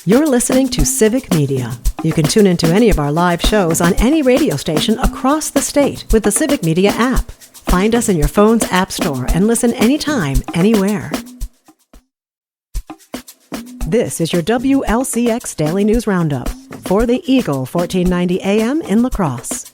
You're listening to Civic Media. You can tune into any of our live shows on any radio station across the state with the Civic Media app. Find us in your phone's app store and listen anytime, anywhere. This is your WLCX Daily News Roundup for the Eagle 1490 AM in La Crosse.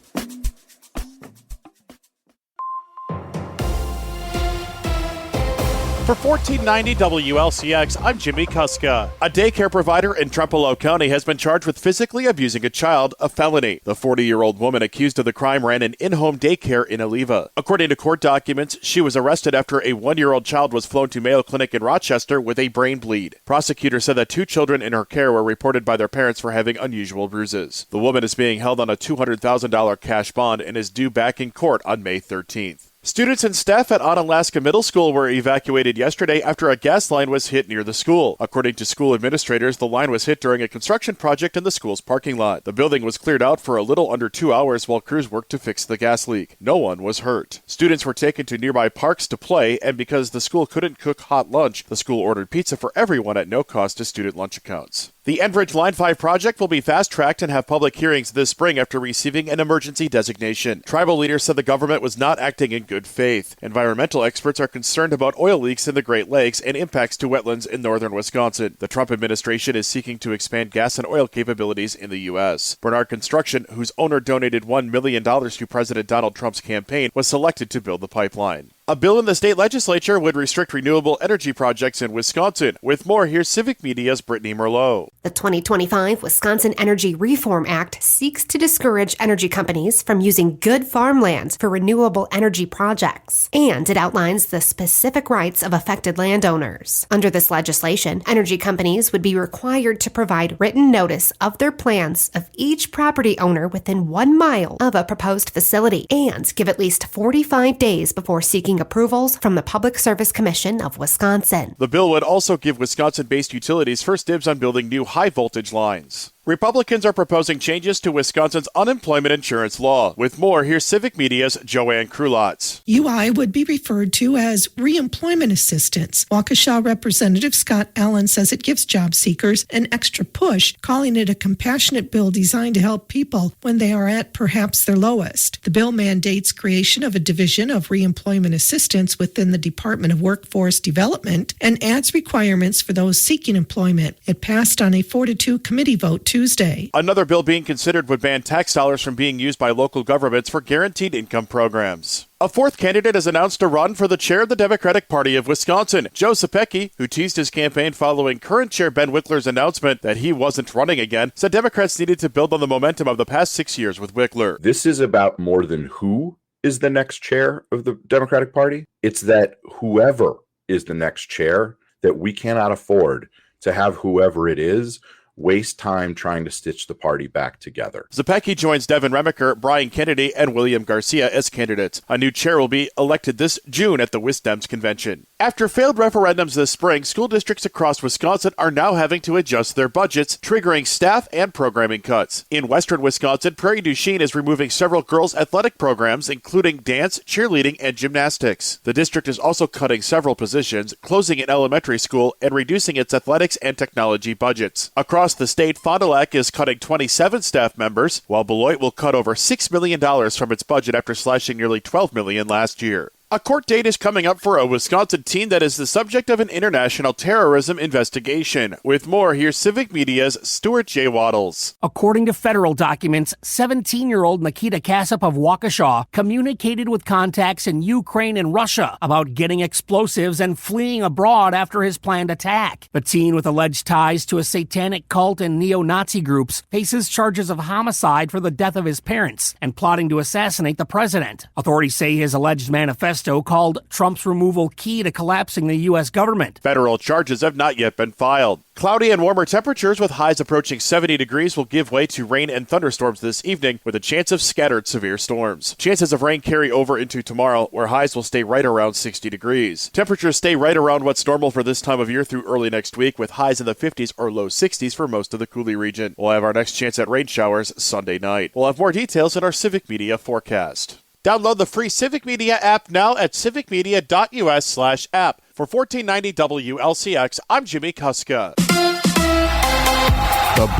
For 1490 WLCX, I'm Jimmy Kuska. A daycare provider in Trempealeau County has been charged with physically abusing a child, a felony. The 40-year-old woman accused of the crime ran an in-home daycare in Oliva. According to court documents, she was arrested after a 1-year-old child was flown to Mayo Clinic in Rochester with a brain bleed. Prosecutors said that 2 children in her care were reported by their parents for having unusual bruises. The woman is being held on a $200,000 cash bond and is due back in court on May 13th. Students and staff at Onalaska Middle School were evacuated yesterday after a gas line was hit near the school. According to school administrators, the line was hit during a construction project in the school's parking lot. The building was cleared out for a little under 2 hours while crews worked to fix the gas leak. No one was hurt. Students were taken to nearby parks to play, and because the school couldn't cook hot lunch, the school ordered pizza for everyone at no cost to student lunch accounts. The Enbridge Line 5 project will be fast-tracked and have public hearings this spring after receiving an emergency designation. Tribal leaders said the government was not acting in good faith. Environmental experts are concerned about oil leaks in the Great Lakes and impacts to wetlands in northern Wisconsin. The Trump administration is seeking to expand gas and oil capabilities in the U.S. Bernard Construction, whose owner donated $1 million to President Donald Trump's campaign, was selected to build the pipeline. A bill in the state legislature would restrict renewable energy projects in Wisconsin. With more, here's Civic Media's Brittany Merlot. The 2025 Wisconsin Energy Reform Act seeks to discourage energy companies from using good farmlands for renewable energy projects, and it outlines the specific rights of affected landowners. Under this legislation, energy companies would be required to provide written notice of their plans of each property owner within 1 mile of a proposed facility and give at least 45 days before seeking approvals from the Public Service Commission of Wisconsin. The bill would also give Wisconsin-based utilities first dibs on building new high-voltage lines. Republicans are proposing changes to Wisconsin's unemployment insurance law. With more, here's Civic Media's Joanne Krulotz. UI would be referred to as reemployment assistance. Waukesha Representative Scott Allen says it gives job seekers an extra push, calling it a compassionate bill designed to help people when they are at perhaps their lowest. The bill mandates creation of a division of reemployment assistance within the Department of Workforce Development and adds requirements for those seeking employment. It passed on a 4-2 committee vote Tuesday. Another bill being considered would ban tax dollars from being used by local governments for guaranteed income programs. A fourth candidate has announced to run for the chair of the Democratic Party of Wisconsin. Joe Sapecki, who teased his campaign following current chair Ben Wickler's announcement that he wasn't running again, said Democrats needed to build on the momentum of the past 6 years with Wickler. This is about more than who is the next chair of the Democratic Party. It's that whoever is the next chair, that we cannot afford to have whoever it is waste time trying to stitch the party back together. Zapecki joins Devin Remiker, Brian Kennedy, and William Garcia as candidates. A new chair will be elected this June at the WisDems convention. After failed referendums this spring, school districts across Wisconsin are now having to adjust their budgets, triggering staff and programming cuts. In western Wisconsin, Prairie du Chien is removing several girls' athletic programs, including dance, cheerleading, and gymnastics. The district is also cutting several positions, closing an elementary school, and reducing its athletics and technology budgets. Across the state, Fond du Lac is cutting 27 staff members, while Beloit will cut over $6 million from its budget after slashing nearly $12 million last year. A court date is coming up for a Wisconsin teen that is the subject of an international terrorism investigation. With more, here's Civic Media's Stuart J. Waddles. According to federal documents, 17-year-old Nikita Kasap of Waukesha communicated with contacts in Ukraine and Russia about getting explosives and fleeing abroad after his planned attack. The teen, with alleged ties to a satanic cult and neo-Nazi groups, faces charges of homicide for the death of his parents and plotting to assassinate the president. Authorities say his alleged manifesto called Trump's removal key to collapsing the U.S. government. Federal charges have not yet been filed. Cloudy and warmer temperatures with highs approaching 70 degrees will give way to rain and thunderstorms this evening with a chance of scattered severe storms. Chances of rain carry over into tomorrow, where highs will stay right around 60 degrees. Temperatures stay right around what's normal for this time of year through early next week, with highs in the 50s or low 60s for most of the Coulee region. We'll have our next chance at rain showers Sunday night. We'll have more details in our Civic Media forecast. Download the free Civic Media app now at civicmedia.us/app. For 1490 WLCX, I'm Jimmy Kuska.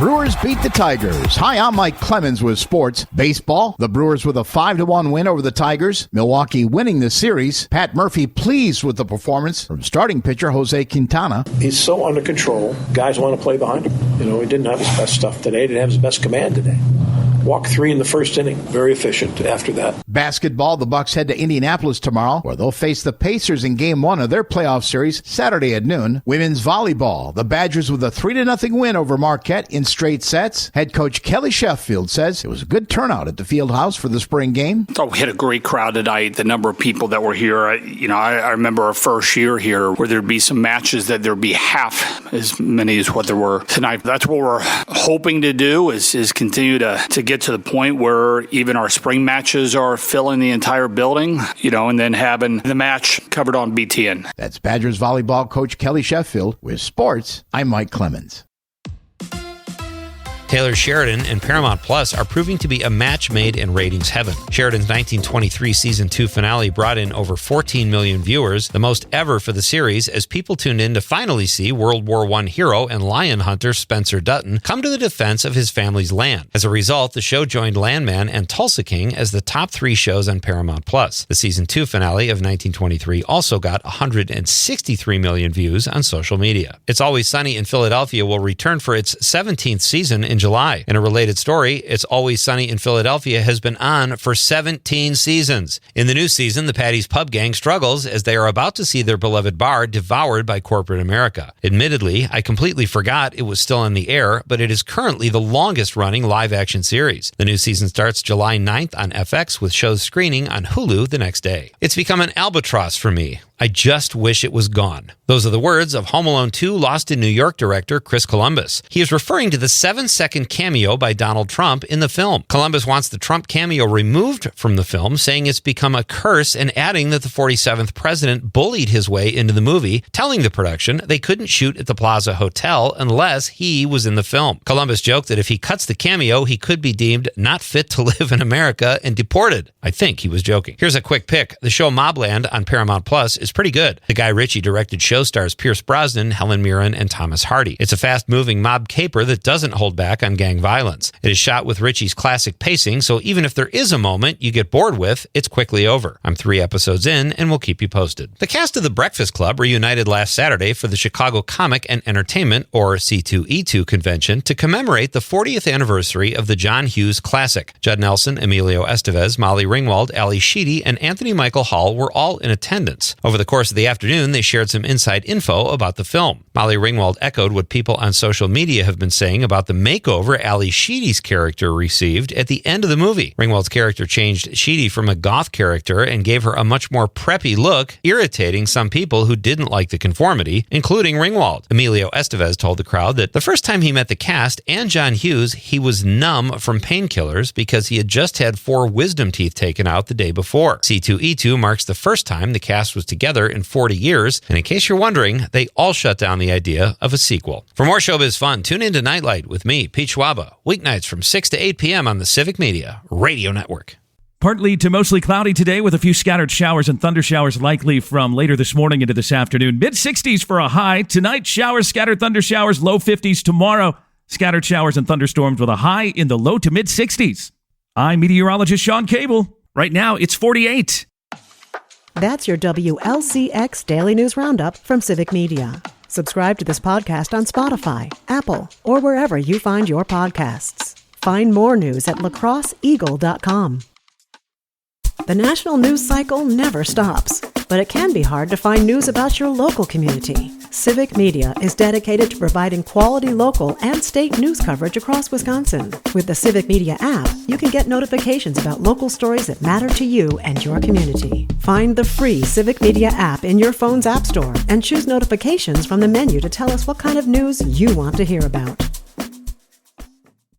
Brewers beat the Tigers. Hi, I'm Mike Clemens with sports. Baseball, the Brewers with a 5-1 win over the Tigers. Milwaukee winning the series. Pat Murphy pleased with the performance from starting pitcher Jose Quintana. He's so under control. Guys want to play behind him. You know, he didn't have his best stuff today. Didn't have his best command today. Walked 3 in the first inning. Very efficient after that. Basketball, the Bucks head to Indianapolis tomorrow, where they'll face the Pacers in Game 1 of their playoff series Saturday at noon. Women's volleyball, the Badgers with a 3-0 win over Marquette in straight sets. Head coach Kelly Sheffield says it was a good turnout at the field house for the spring game. I thought we had a great crowd tonight. The number of people that were here, I remember our first year here where there'd be some matches that there'd be half as many as what there were tonight. That's what we're hoping to do is continue to get to the point where even our spring matches are filling the entire building, and then having the match covered on BTN. That's Badgers volleyball coach Kelly Sheffield. With sports, I'm Mike Clemens. Taylor Sheridan and Paramount Plus are proving to be a match made in ratings heaven. Sheridan's 1923 Season 2 finale brought in over 14 million viewers, the most ever for the series, as people tuned in to finally see World War I hero and lion hunter Spencer Dutton come to the defense of his family's land. As a result, the show joined Landman and Tulsa King as the top 3 shows on Paramount Plus. The Season 2 finale of 1923 also got 163 million views on social media. It's Always Sunny in Philadelphia will return for its 17th season in July. In a related story, It's Always Sunny in Philadelphia has been on for 17 seasons. In the new season, the Patty's Pub Gang struggles as they are about to see their beloved bar devoured by corporate America. Admittedly, I completely forgot it was still on the air, but it is currently the longest-running live-action series. The new season starts July 9th on FX, with shows screening on Hulu the next day. It's become an albatross for me. I just wish it was gone. Those are the words of Home Alone 2 Lost in New York director Chris Columbus. He is referring to the 7-second cameo by Donald Trump in the film. Columbus wants the Trump cameo removed from the film, saying it's become a curse, and adding that the 47th president bullied his way into the movie, telling the production they couldn't shoot at the Plaza Hotel unless he was in the film. Columbus joked that if he cuts the cameo, he could be deemed not fit to live in America and deported. I think he was joking. Here's a quick pick. The show Mobland on Paramount Plus is pretty good. The Guy Ritchie directed show stars Pierce Brosnan, Helen Mirren, and Thomas Hardy. It's a fast-moving mob caper that doesn't hold back on gang violence. It is shot with Ritchie's classic pacing, so even if there is a moment you get bored with, it's quickly over. I'm 3 episodes in, and we'll keep you posted. The cast of The Breakfast Club reunited last Saturday for the Chicago Comic and Entertainment, or C2E2 convention, to commemorate the 40th anniversary of the John Hughes classic. Judd Nelson, Emilio Estevez, Molly Ringwald, Ali Sheedy, and Anthony Michael Hall were all in attendance. Over the course of the afternoon, they shared some inside info about the film. Molly Ringwald echoed what people on social media have been saying about the makeover Ali Sheedy's character received at the end of the movie. Ringwald's character changed Sheedy from a goth character and gave her a much more preppy look, irritating some people who didn't like the conformity, including Ringwald. Emilio Estevez told the crowd that the first time he met the cast and John Hughes, he was numb from painkillers because he had just had 4 wisdom teeth taken out the day before. C2E2 marks the first time the cast was together in 40 years, and in case you're wondering, they all shut down the idea of a sequel. For more showbiz fun, tune into Nightlight with me, Pete Schwaba, weeknights from 6 to 8 p.m. on the Civic Media Radio Network. Partly to mostly cloudy today with a few scattered showers and thunder showers likely from later this morning into this afternoon. Mid-60s for a high. Tonight, showers, scattered thunder showers, low 50s. Tomorrow, scattered showers and thunderstorms with a high in the low to mid-60s. I'm meteorologist Sean Cable. Right now, it's 48. That's your WLCX Daily News Roundup from Civic Media. Subscribe to this podcast on Spotify, Apple, or wherever you find your podcasts. Find more news at lacrosseeagle.com. The national news cycle never stops, but it can be hard to find news about your local community. Civic Media is dedicated to providing quality local and state news coverage across Wisconsin. With the Civic Media app, you can get notifications about local stories that matter to you and your community. Find the free Civic Media app in your phone's app store and choose notifications from the menu to tell us what kind of news you want to hear about.